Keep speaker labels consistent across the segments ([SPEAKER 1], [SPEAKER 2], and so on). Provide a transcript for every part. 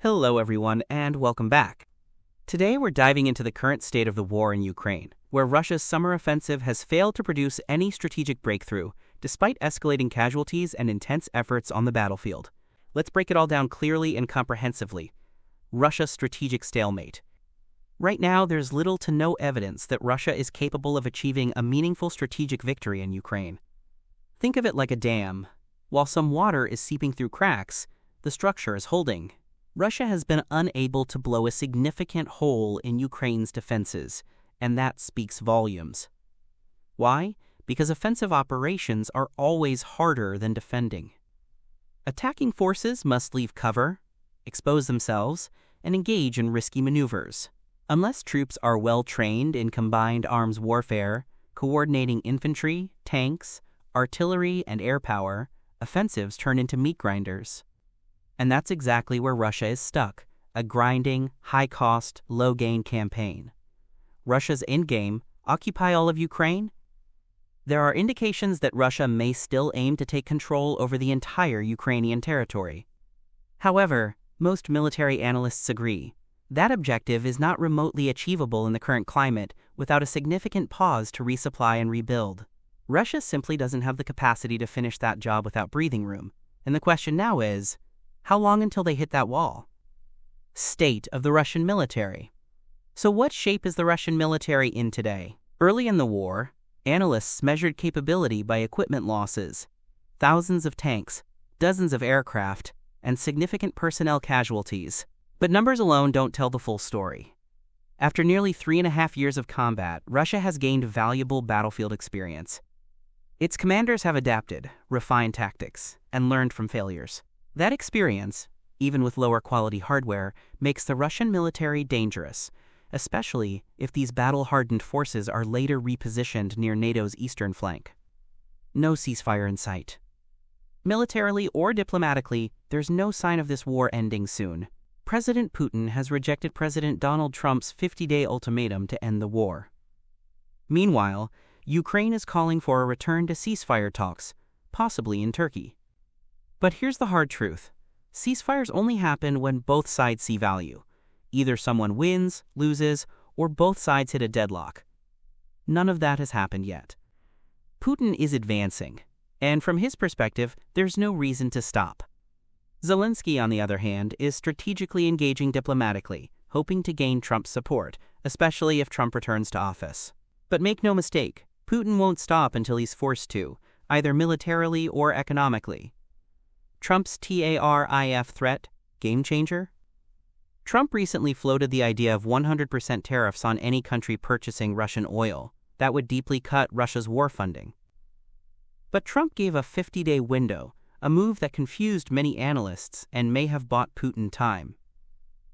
[SPEAKER 1] Hello everyone and welcome back. Today we're diving into the current state of the war in Ukraine, where Russia's summer offensive has failed to produce any strategic breakthrough, despite escalating casualties and intense efforts on the battlefield. Let's break it all down clearly and comprehensively. Russia's strategic stalemate. Right now, there's little to no evidence that Russia is capable of achieving a meaningful strategic victory in Ukraine. Think of it like a dam. While some water is seeping through cracks, the structure is holding. Russia has been unable to blow a significant hole in Ukraine's defenses, and that speaks volumes. Why? Because offensive operations are always harder than defending. Attacking forces must leave cover, expose themselves, and engage in risky maneuvers. Unless troops are well trained in combined arms warfare, coordinating infantry, tanks, artillery, and air power, offensives turn into meat grinders. And that's exactly where Russia is stuck, a grinding, high-cost, low-gain campaign. Russia's endgame, occupy all of Ukraine? There are indications that Russia may still aim to take control over the entire Ukrainian territory. However, most military analysts agree that objective is not remotely achievable in the current climate without a significant pause to resupply and rebuild. Russia simply doesn't have the capacity to finish that job without breathing room, and the question now is, how long until they hit that wall? State of the Russian military. So what shape is the Russian military in today? Early in the war, analysts measured capability by equipment losses, thousands of tanks, dozens of aircraft, and significant personnel casualties. But numbers alone don't tell the full story. After nearly 3.5 years of combat, Russia has gained valuable battlefield experience. Its commanders have adapted, refined tactics, and learned from failures. That experience, even with lower quality hardware, makes the Russian military dangerous, especially if these battle-hardened forces are later repositioned near NATO's eastern flank. No ceasefire in sight. Militarily or diplomatically, there's no sign of this war ending soon. President Putin has rejected President Donald Trump's 50-day ultimatum to end the war. Meanwhile, Ukraine is calling for a return to ceasefire talks, possibly in Turkey. But here's the hard truth. Ceasefires only happen when both sides see value. Either someone wins, loses, or both sides hit a deadlock. None of that has happened yet. Putin is advancing, and from his perspective, there's no reason to stop. Zelensky, on the other hand, is strategically engaging diplomatically, hoping to gain Trump's support, especially if Trump returns to office. But make no mistake, Putin won't stop until he's forced to, either militarily or economically. Trump's tariff threat, game changer? Trump recently floated the idea of 100% tariffs on any country purchasing Russian oil. That would deeply cut Russia's war funding. But Trump gave a 50-day window, a move that confused many analysts and may have bought Putin time.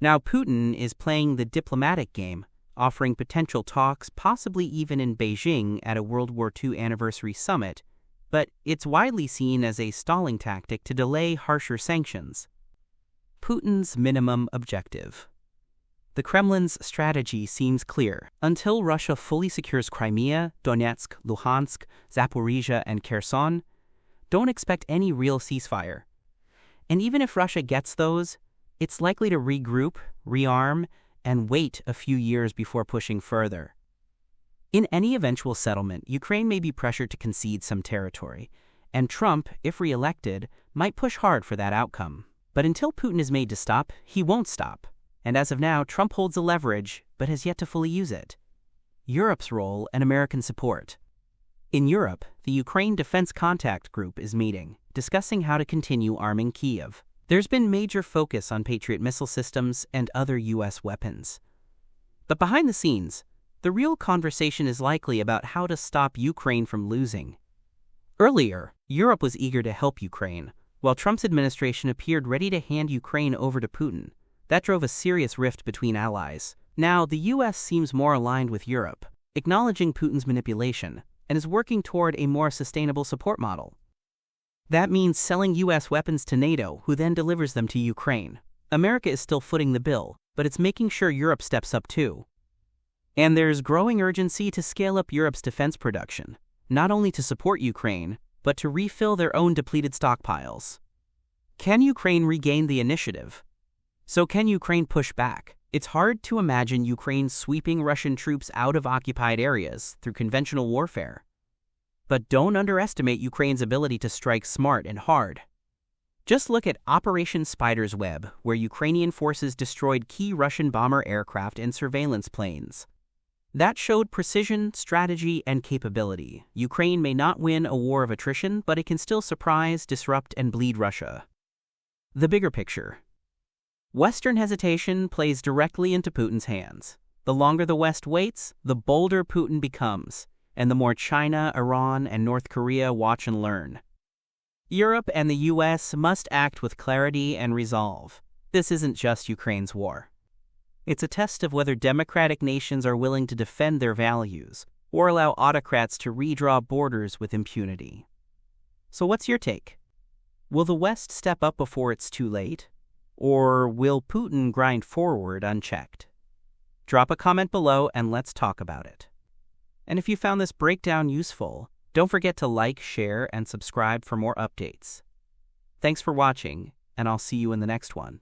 [SPEAKER 1] Now Putin is playing the diplomatic game, offering potential talks, possibly even in Beijing at a World War II anniversary summit, but it's widely seen as a stalling tactic to delay harsher sanctions. Putin's minimum objective. The Kremlin's strategy seems clear. Until Russia fully secures Crimea, Donetsk, Luhansk, Zaporizhia, and Kherson, don't expect any real ceasefire. And even if Russia gets those, it's likely to regroup, rearm, and wait a few years before pushing further. In any eventual settlement, Ukraine may be pressured to concede some territory, and Trump, if re-elected, might push hard for that outcome. But until Putin is made to stop, he won't stop. And as of now, Trump holds the leverage, but has yet to fully use it. Europe's role and American support. In Europe, the Ukraine Defense Contact Group is meeting, discussing how to continue arming Kyiv. There's been major focus on Patriot missile systems and other U.S. weapons. But behind the scenes, the real conversation is likely about how to stop Ukraine from losing. Earlier, Europe was eager to help Ukraine, while Trump's administration appeared ready to hand Ukraine over to Putin. That drove a serious rift between allies. Now, the U.S. seems more aligned with Europe, acknowledging Putin's manipulation, and is working toward a more sustainable support model. That means selling U.S. weapons to NATO, who then delivers them to Ukraine. America is still footing the bill, but it's making sure Europe steps up too. And there's growing urgency to scale up Europe's defense production, not only to support Ukraine, but to refill their own depleted stockpiles. Can Ukraine regain the initiative? So can Ukraine push back? It's hard to imagine Ukraine sweeping Russian troops out of occupied areas through conventional warfare. But don't underestimate Ukraine's ability to strike smart and hard. Just look at Operation Spider's Web, where Ukrainian forces destroyed key Russian bomber aircraft and surveillance planes. That showed precision, strategy, and capability. Ukraine may not win a war of attrition, but it can still surprise, disrupt, and bleed Russia. The bigger picture. Western hesitation plays directly into Putin's hands. The longer the West waits, the bolder Putin becomes, and the more China, Iran, and North Korea watch and learn. Europe and the U.S. must act with clarity and resolve. This isn't just Ukraine's war. It's a test of whether democratic nations are willing to defend their values or allow autocrats to redraw borders with impunity. So what's your take? Will the West step up before it's too late? Or will Putin grind forward unchecked? Drop a comment below and let's talk about it. And if you found this breakdown useful, don't forget to like, share, and subscribe for more updates. Thanks for watching, and I'll see you in the next one.